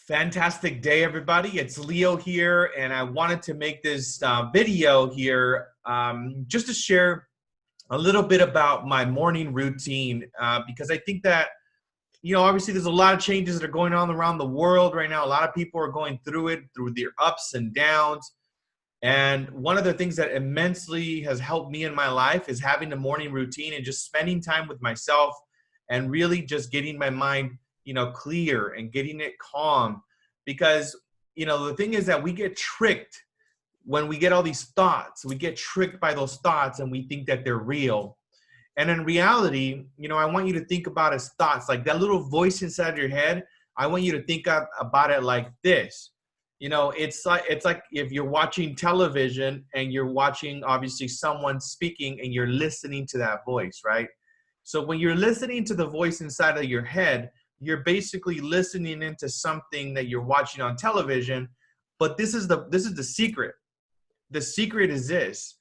Fantastic day, everybody. It's Leo here, and I wanted to make this video here just to share a little bit about my morning routine because I think that, obviously there's a lot of changes that are going on around the world right now. A lot of people are going through it, through their ups and downs. And one of the things that immensely has helped me in my life is having a morning routine and just spending time with myself and really just getting my mind clear and getting it calm. Because, the thing is that we get tricked when we get all these thoughts. We get tricked by those thoughts and we think that they're real. And in reality, I want you to think about as thoughts, like that little voice inside your head. I want you to think about it like this. It's like if you're watching television and you're watching, obviously, someone speaking and you're listening to that voice, right? So when you're listening to the voice inside of your head, you're basically listening into something that you're watching on television. But this is the secret. The secret is this: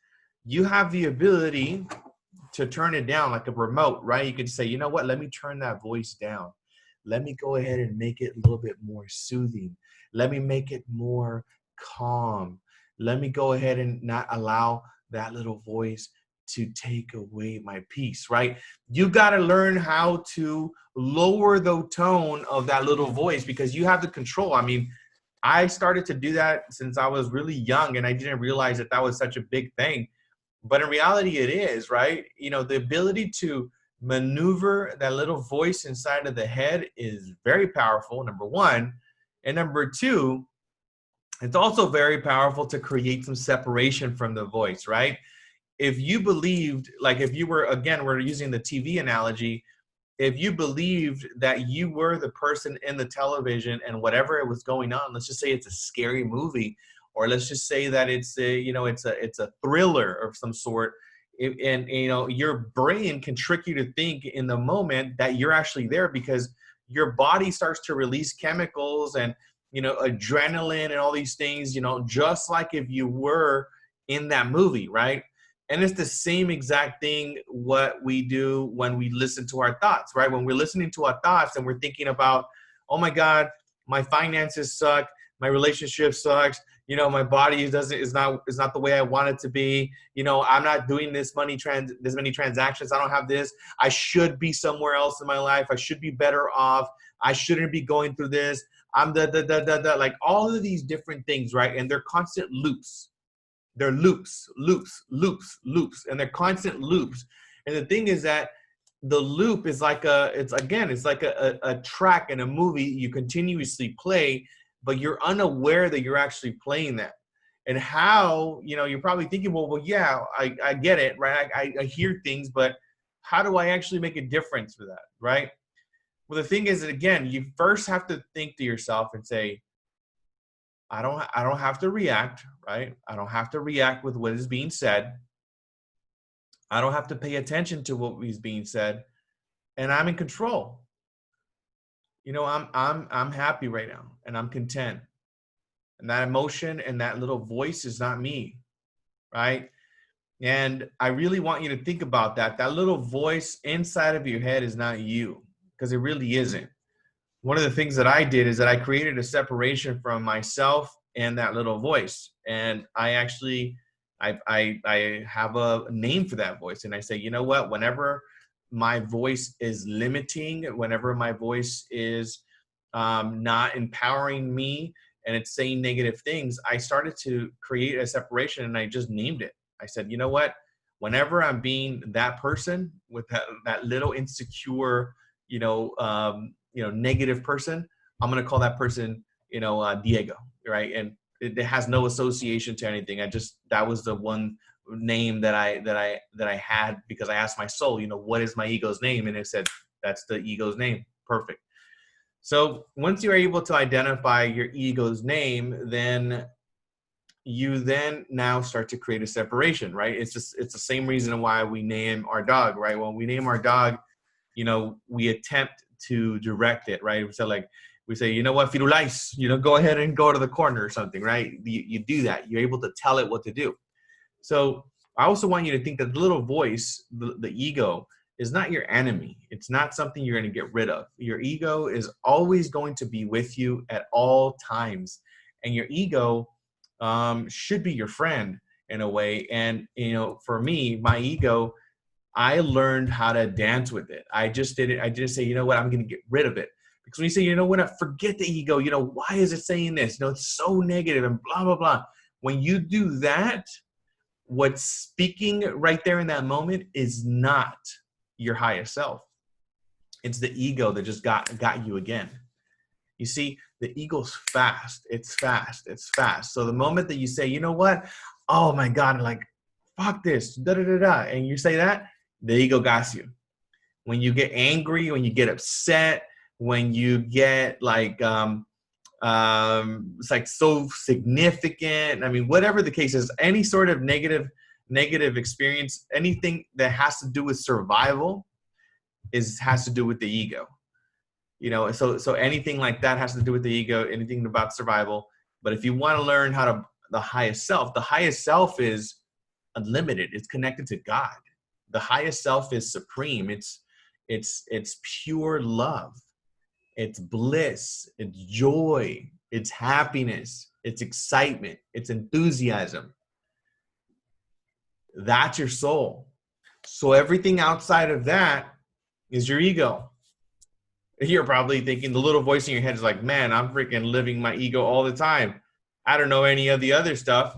you have the ability to turn it down like a remote, right? You can say, you know what, let me turn that voice down. Let me go ahead and make it a little bit more soothing. Let me make it more calm. Let me go ahead and not allow that little voice to take away my peace, right? You got to learn how to lower the tone of that little voice because you have the control. I mean, I started to do that since I was really young and I didn't realize that was such a big thing. But in reality, it is, right? The ability to maneuver that little voice inside of the head is very powerful, number one. And number two, it's also very powerful to create some separation from the voice, right? If you believed, like if you were, again, we're using the TV analogy, if you believed that you were the person in the television and whatever it was going on, let's just say it's a scary movie, or let's just say that it's a thriller of some sort, and your brain can trick you to think in the moment that you're actually there because your body starts to release chemicals and adrenaline and all these things, just like if you were in that movie, right? And it's the same exact thing what we do when we listen to our thoughts, right? When we're listening to our thoughts and we're thinking about, oh my God, my finances suck, my relationship sucks, my body is not the way I want it to be, I'm not doing this many transactions, I don't have this, I should be somewhere else in my life, I should be better off, I shouldn't be going through this, I'm like all of these different things, right? And they're constant loops. They're loops, and they're constant loops. And the thing is that the loop is like a track in a movie you continuously play, but you're unaware that you're actually playing that. And how, you're probably thinking, well, yeah, I get it, right? I hear things, but how do I actually make a difference with that, right? Well, the thing is that, again, you first have to think to yourself and say, I don't have to react, right? I don't have to react with what is being said. I don't have to pay attention to what is being said, and I'm in control. I'm happy right now, and I'm content. And that emotion and that little voice is not me, right? And I really want you to think about that. That little voice inside of your head is not you, because it really isn't. One of the things that I did is that I created a separation from myself and that little voice. And I actually, I have a name for that voice. And I say, you know what, whenever my voice is limiting, whenever my voice is not empowering me and it's saying negative things, I started to create a separation and I just named it. I said, you know what, whenever I'm being that person with that little insecure, negative person, I'm going to call that person, Diego, right? And it has no association to anything. That was the one name that I had because I asked my soul, what is my ego's name? And it said, that's the ego's name. Perfect. So once you're able to identify your ego's name, then you now start to create a separation, right? It's the same reason why we name our dog, right? When we name our dog, we attempt to direct it, right? So like we say, you know what, Firulais, go ahead and go to the corner or something, right? You do that. You're able to tell it what to do. So I also want you to think that the little voice, the ego, is not your enemy. It's not something you're going to get rid of. Your ego is always going to be with you at all times. And your ego should be your friend in a way. And, you know, for me, my ego, I learned how to dance with it. I just did it. I just say, you know what, I'm going to get rid of it. Because when you say, you know what, forget the ego, you know, why is it saying this? You know, it's so negative and blah, blah, blah. When you do that, what's speaking right there in that moment is not your highest self. It's the ego that just got you again. You see, the ego's fast. It's fast. It's fast. So the moment that you say, you know what? Oh my God, like, fuck this, da da da da, and you say that, the ego got you. When you get angry, when you get upset, when you get like, it's like so significant. I mean, whatever the case is, any sort of negative experience, anything that has to do with survival has to do with the ego. You know, so anything like that has to do with the ego, anything about survival. But if you want to learn how to, the highest self is unlimited. It's connected to God. The highest self is supreme. It's pure love. It's bliss. It's joy. It's happiness. It's excitement. It's enthusiasm. That's your soul. So everything outside of that is your ego. You're probably thinking, the little voice in your head is like, man, I'm freaking living my ego all the time. I don't know any of the other stuff.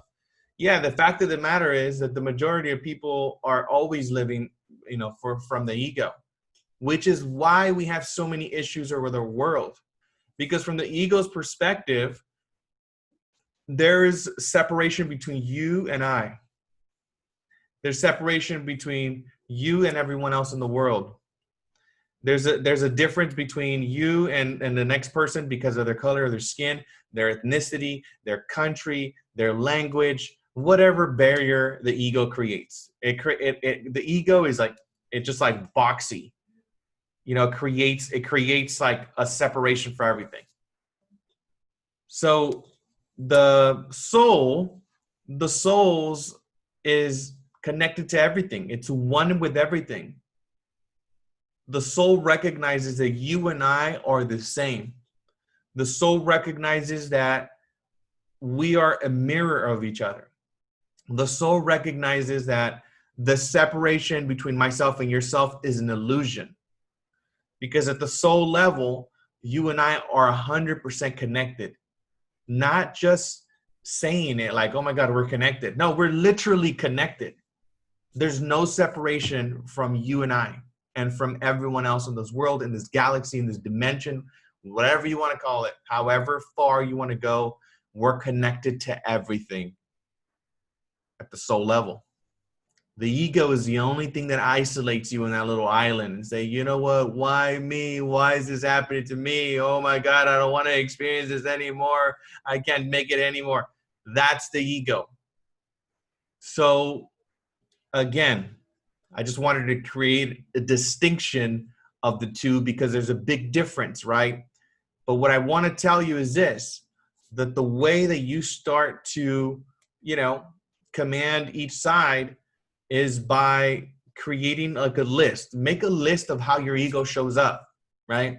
Yeah, the fact of the matter is that the majority of people are always living, you know, from the ego, which is why we have so many issues over the world. Because from the ego's perspective, there's separation between you and I. There's separation between you and everyone else in the world. There's a difference between you and the next person because of their color, their skin, their ethnicity, their country, their language, whatever barrier the ego creates. The ego is like, it's just like boxy. You know, it creates like a separation for everything. So the souls is connected to everything. It's one with everything. The soul recognizes that you and I are the same. The soul recognizes that we are a mirror of each other. The soul recognizes that the separation between myself and yourself is an illusion. Because at the soul level, you and I are 100% connected. Not just saying it like, oh my God, we're connected. No, we're literally connected. There's no separation from you and I and from everyone else in this world, in this galaxy, in this dimension, whatever you want to call it, however far you want to go, we're connected to everything at the soul level. The ego is the only thing that isolates you in that little island and say, you know what, why me? Why is this happening to me? Oh my God, I don't want to experience this anymore. I can't make it anymore. That's the ego. So again, I just wanted to create a distinction of the two because there's a big difference, right? But what I want to tell you is this, that the way that you start to, you know, command each side is by creating like a list. Make a list of how your ego shows up, right?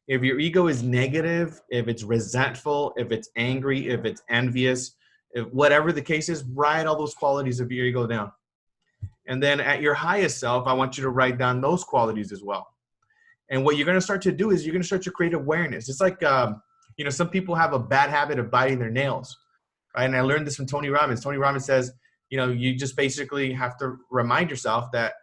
If your ego is negative, if it's resentful, if it's angry, if it's envious, if whatever the case is, write all those qualities of your ego down. And then at your highest self, I want you to write down those qualities as well. And what you're going to start to do is you're going to start to create awareness. It's like, you know, some people have a bad habit of biting their nails, right? And I learned this from Tony Robbins. Tony Robbins says, you know, you just basically have to remind yourself that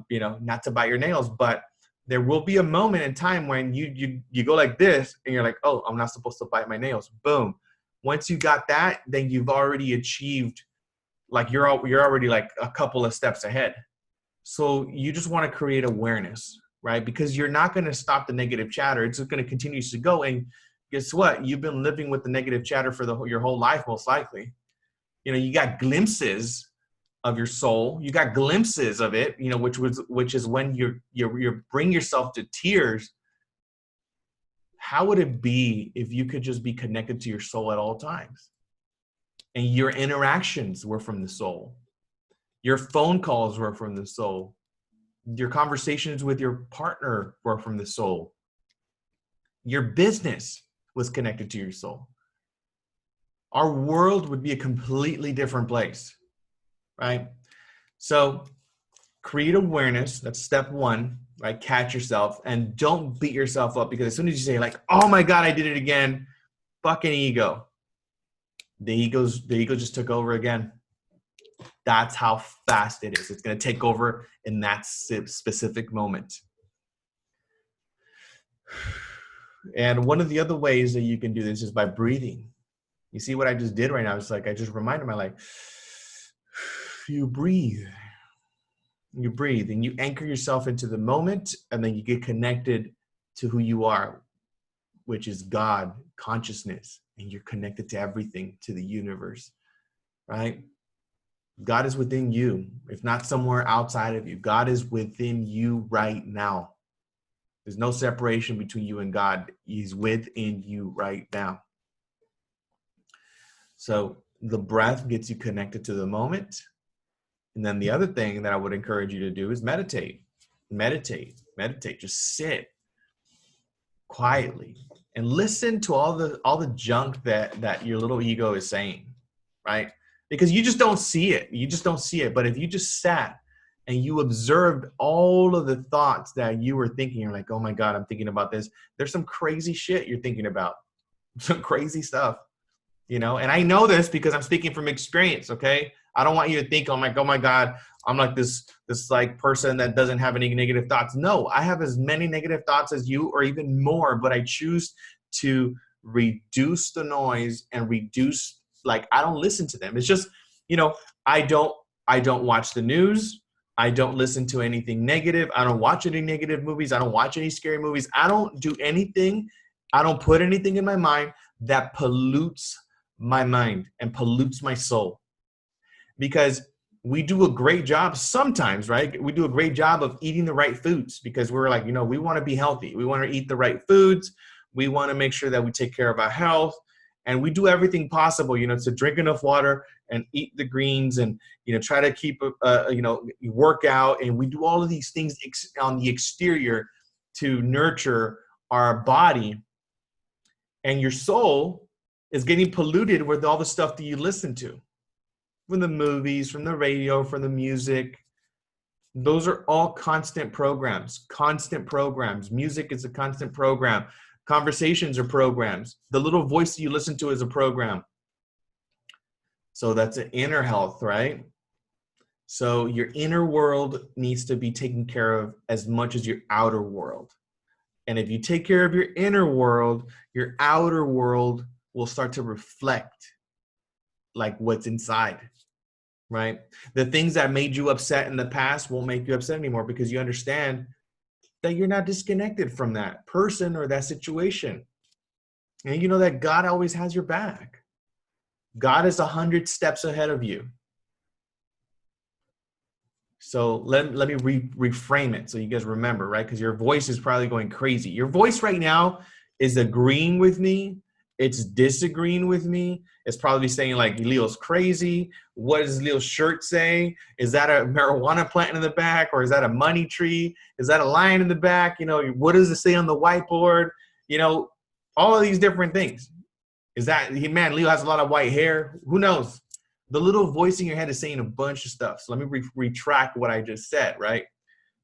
you know, not to bite your nails, but there will be a moment in time when you go like this and you're like, oh, I'm not supposed to bite my nails. Boom. Once you got that, then you've already achieved, like you're already like a couple of steps ahead. So you just want to create awareness, right? Because you're not going to stop the negative chatter. It's just going to continue to go. And guess what? You've been living with the negative chatter for your whole life, most likely. You know, you got glimpses of your soul. You got glimpses of it, you know, which is when you bring yourself to tears. How would it be if you could just be connected to your soul at all times? And your interactions were from the soul. Your phone calls were from the soul. Your conversations with your partner were from the soul. Your business was connected to your soul. Our world would be a completely different place, right? So create awareness. That's step one, right? Catch yourself and don't beat yourself up, because as soon as you say like, oh my God, I did it again, fucking ego. The ego just took over again. That's how fast it is. It's going to take over in that specific moment. And one of the other ways that you can do this is by breathing. You see what I just did right now? It's like I just reminded my life, you breathe. You breathe and you anchor yourself into the moment, and then you get connected to who you are, which is God, consciousness, and you're connected to everything, to the universe, right? God is within you, if not somewhere outside of you. God is within you right now. There's no separation between you and God. He's within you right now. So the breath gets you connected to the moment. And then the other thing that I would encourage you to do is meditate. Meditate. Just sit quietly and listen to all the junk that your little ego is saying, right? Because you just don't see it. But if you just sat and you observed all of the thoughts that you were thinking, you're like, oh my God, I'm thinking about this. There's some crazy shit you're thinking about. Some crazy stuff, and I know this because I'm speaking from experience, okay? I don't want you to think, oh my God, I'm like this like person that doesn't have any negative thoughts. No, I have as many negative thoughts as you or even more, but I choose to reduce the noise and reduce, like, I don't listen to them. It's just, I don't watch the news. I don't listen to anything negative. I don't watch any negative movies. I don't watch any scary movies. I don't do anything. I don't put anything in my mind that pollutes my mind and pollutes my soul. Because we do a great job sometimes, right? We do a great job of eating the right foods because we're like, we want to be healthy. We want to eat the right foods. We want to make sure that we take care of our health. And we do everything possible, to drink enough water and eat the greens and, try to keep, work out. And we do all of these things on the exterior to nurture our body. And your soul is getting polluted with all the stuff that you listen to. From the movies, from the radio, from the music. Those are all constant programs. Music is a constant program. Conversations are programs. The little voice that you listen to is a program. So that's an inner health, right? So your inner world needs to be taken care of as much as your outer world. And if you take care of your inner world, your outer world will start to reflect like what's inside. Right? The things that made you upset in the past won't make you upset anymore because you understand that you're not disconnected from that person or that situation. And you know that God always has your back. God is 100 steps ahead of you. So let me reframe it so you guys remember, right? Because your voice is probably going crazy. Your voice right now is agreeing with me. It's disagreeing with me. It's probably saying like, Leo's crazy. What does Leo's shirt say? Is that a marijuana plant in the back? Or is that a money tree? Is that a lion in the back? What does it say on the whiteboard? All of these different things. Is that, man, Leo has a lot of white hair? Who knows? The little voice in your head is saying a bunch of stuff. So let me retract what I just said, right?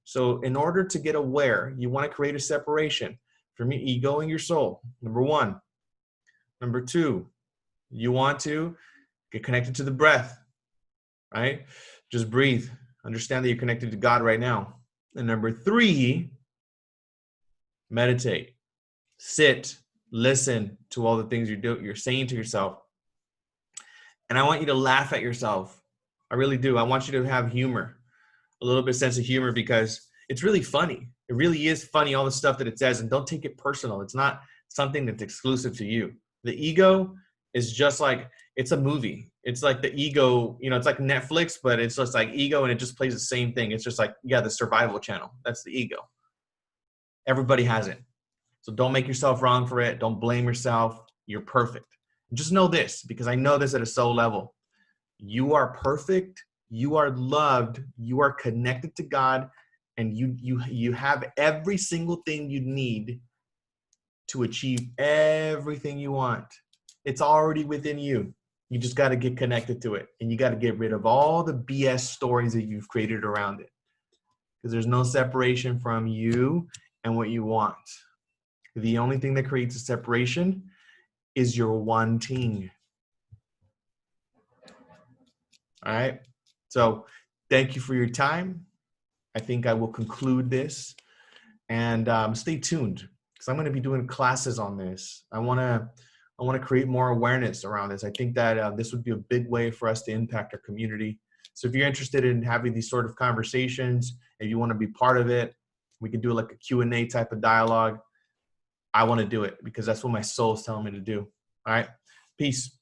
So in order to get aware, you want to create a separation from your ego and your soul. Number one. Number two, you want to get connected to the breath, right? Just breathe. Understand that you're connected to God right now. And number three, meditate. Sit, listen to all the things you're saying to yourself. And I want you to laugh at yourself. I really do. I want you to have humor, a little bit of sense of humor, because it's really funny. It really is funny, all the stuff that it says, and don't take it personal. It's not something that's exclusive to you. The ego is just like, it's a movie. It's like the ego, it's like Netflix, but it's just like ego and it just plays the same thing. It's just like, the survival channel. That's the ego. Everybody has it. So don't make yourself wrong for it. Don't blame yourself. You're perfect. Just know this, because I know this at a soul level. You are perfect. You are loved. You are connected to God. and you have every single thing you need to achieve everything you want. It's already within you. You just got to get connected to it, and you got to get rid of all the BS stories that you've created around it, because there's no separation from you and what you want. The only thing that creates a separation is your wanting. All right. So thank you for your time. I think I will conclude this, and stay tuned, because I'm going to be doing classes on this. I want to create more awareness around this. I think that this would be a big way for us to impact our community. So if you're interested in having these sort of conversations, if you want to be part of it, we can do like a Q&A type of dialogue. I want to do it because that's what my soul is telling me to do. All right. Peace.